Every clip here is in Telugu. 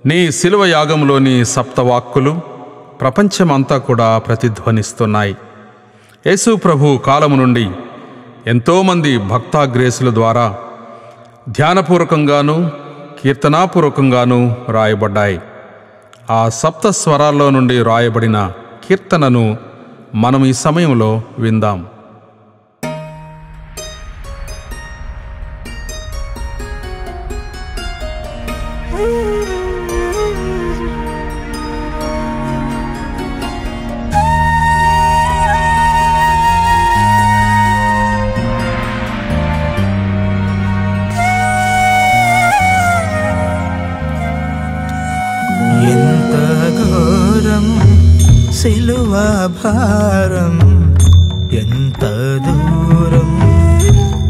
నీ శిలువ యాగంలోని సప్తవాక్కులు ప్రపంచమంతా కూడా ప్రతిధ్వనిస్తున్నాయి. యేసు ప్రభు కాలము నుండి ఎంతోమంది భక్తాగ్రేసుల ద్వారా ధ్యానపూర్వకంగాను కీర్తనాపూర్వకంగాను రాయబడ్డాయి. ఆ సప్త స్వరాల్లో నుండి రాయబడిన కీర్తనను మనం ఈ సమయంలో విందాం. ఎంత ఘోరం సిలువ భారం, ఎంత దూరం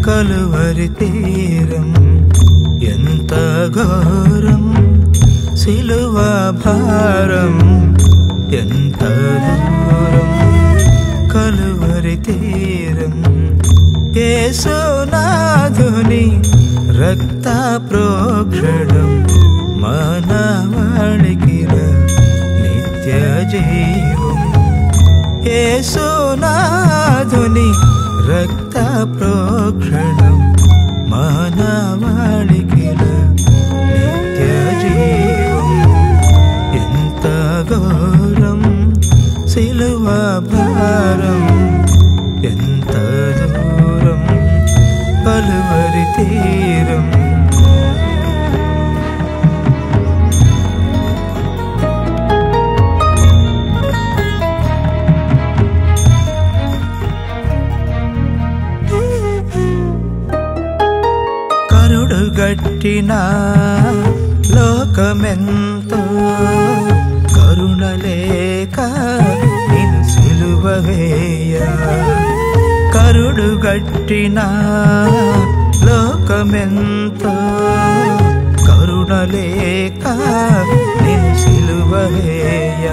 కలువరి తీరం. ఎంత ఘోరం సిలువ భారం, ఎంత దూరం కలువరి తీరం. యేసునాథుని రక్త ప్రోక్షణం మానవాళికి నిత్య జీవం. యేసునాథుని రక్త ప్రోక్షణం మానవాళికి నిత్య జీవం. ఎంత ఘోరం సిలువ భారం, ఎంత దూరం కలువరి తీరం. గట్టిన లోకమెంతో కరుణలేక నిన్ను సిలువ వేయ. కరుడు గట్టిన లోకమెంతో కరుణలేక నిన్ను సిలువ వేయ.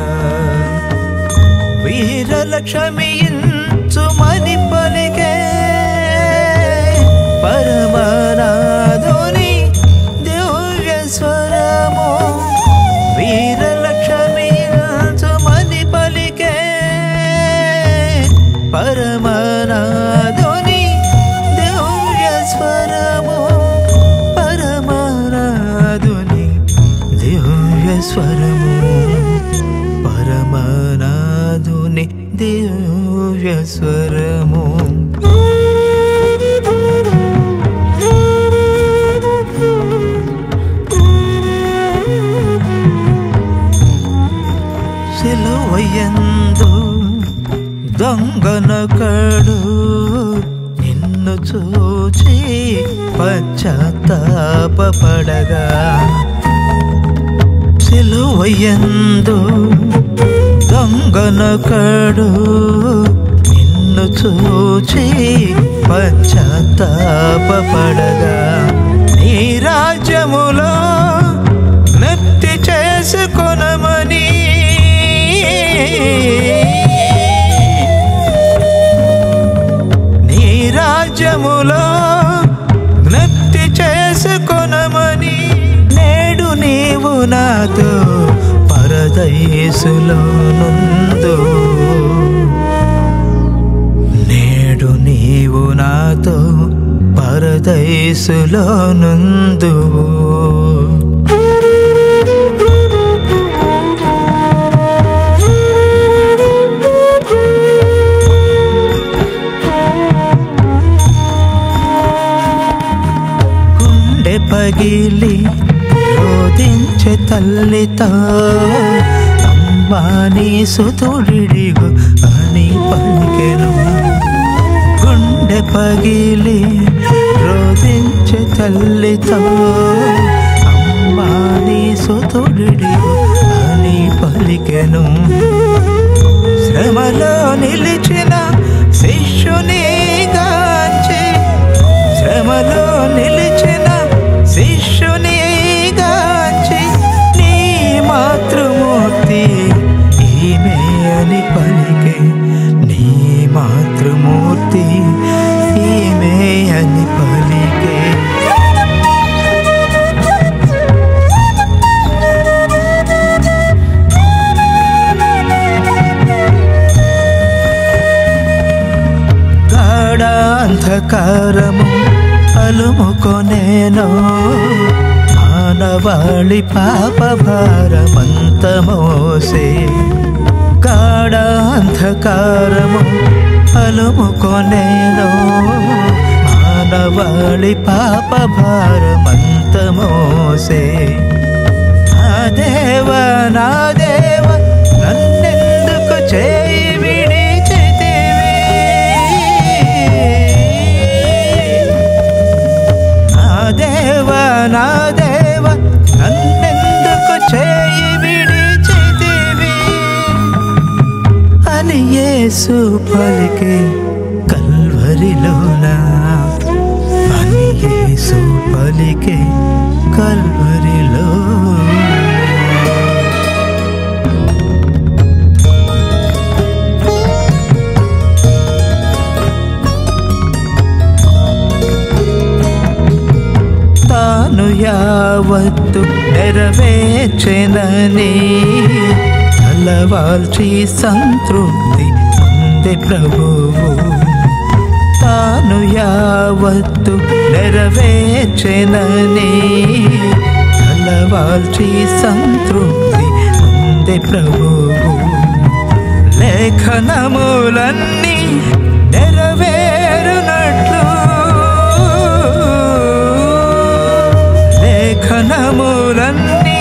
వీరలక్ష్మించుమని పలికే పరమనాథుని దివ్య స్వరము. వీరలక్ష్మించుమని పలికే పరమనాథుని దివ్య స్వరము. పరమనాథుని దివ్య స్వరము, పరమనాథుని దివ్య స్వరము. సిలువయందు దొంగనొకడు నిన్ను చూచి పశ్చాత్తాపపడగా. సిలువయందు దొంగనొకడు నిన్ను చూచి పశ్చాత్తాపపడగా. నీ రాజ్యములో నెత్తి చేసుకొనమని నీ రాజ్యములో జ్ఞప్తి చేసుకొనమని. నేడు నీవు నాతో పరదైసులో నుండు. నేడు నీవు నాతో పరదైసులో నుండు. పగిలి రోదించే తల్లితో అమ్మా నీ సుతుడిడిగు అని పలికెను. గుండె పగిలి రోదించే తల్లితో అమ్మా నీ సుతుడిడిగు అని పలికెను. శ్రమలో నిలిచిన శిష్యుని గాంచి, శ్రమలో నిలిచిన శిష్యుని గాంచి నీ మాతృమూర్తి ఈమె అని పలికే. నీ మాతృమూర్తి ఈమె అని పలికే. అంధకారము అలుముకొనేను, మానవాళి పాప భారమంత మోసే. గాఢ అంధకారము అలుముకొనేను, మానవాళి పాప భారమంత మోసే. నా దేవ నా దేవ నన్నెందుకు చేయి విడిచితివి? నా దేవ నా దేవ నన్నెందుకు చేయి విడిచితివి అని యేసు పలికే కల్వరిలోనా, అని యేసు పలికే కల్వరిలో. తాను యావత్తు నెరవేర్చెనని తలవాల్చి సంతృప్తి పొందే ప్రభువు. తాను యావత్తు నెరవేర్చెనని తలవాల్చి సంతృప్తి పొందే ప్రభువు. లేఖనములన్నీ నెరవేరునట్లు, లేఖనములన్నీ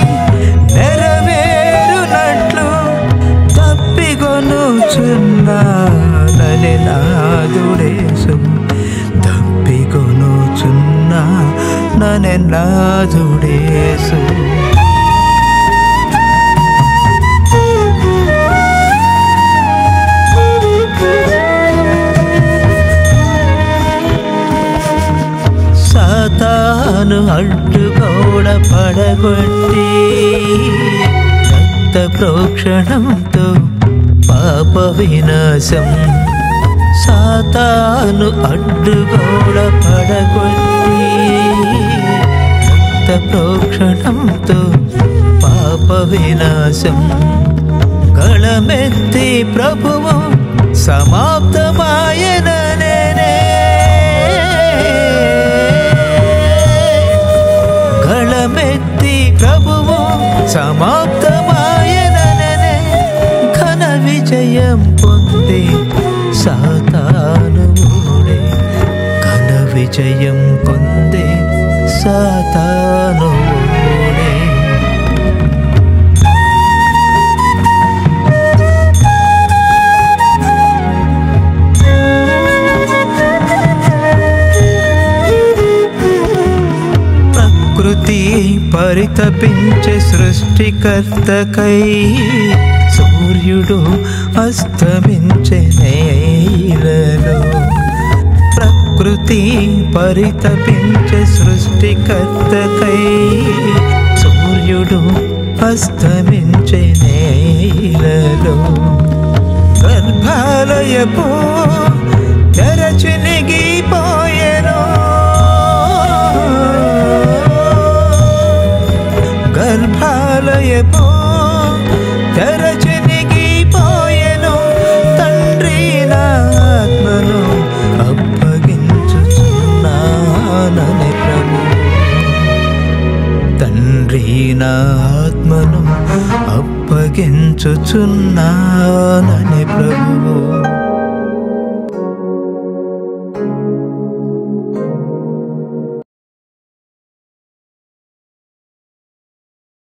నెరవేరునట్లు తప్పికొనుచున్నానని నాదుడేసు, తప్పికొనుచున్నానని నాదుడేసు. సాతాను అడ్డుగోడ పడగొట్టి రక్త ప్రోక్షణంతో పాప వినాశం. సాతాను అడ్డుగోడ పడగొట్టి రక్త ప్రోక్షణంతో పాప వినాశం. గళమెత్తి ప్రభువు సమాప్తమాయననే, గళమెత్తి ప్రభువు సమాప్తమాయననే, ఘన విజయం పొంది సాతాను మూడే, ఘన విజయం పొంది సాతాను మూడే. ప్రకృతి పరితపించే సృష్టికర్తకై సూర్యుడు అస్తమించే నేలలో. ప్రకృతి పరితపించే సృష్టికర్తకై సూర్యుడు అస్తమించే నేలలో. గర్భాలయపు తెరచినిగిపోయెను, గర్భాలయపు తెరచినిగిపోయెను. తండ్రి నా ఆత్మను అప్పగించుచున్నానని ప్రభు, తండ్రి నా ఆత్మను అప్పగించుచున్నానని ప్రభువు.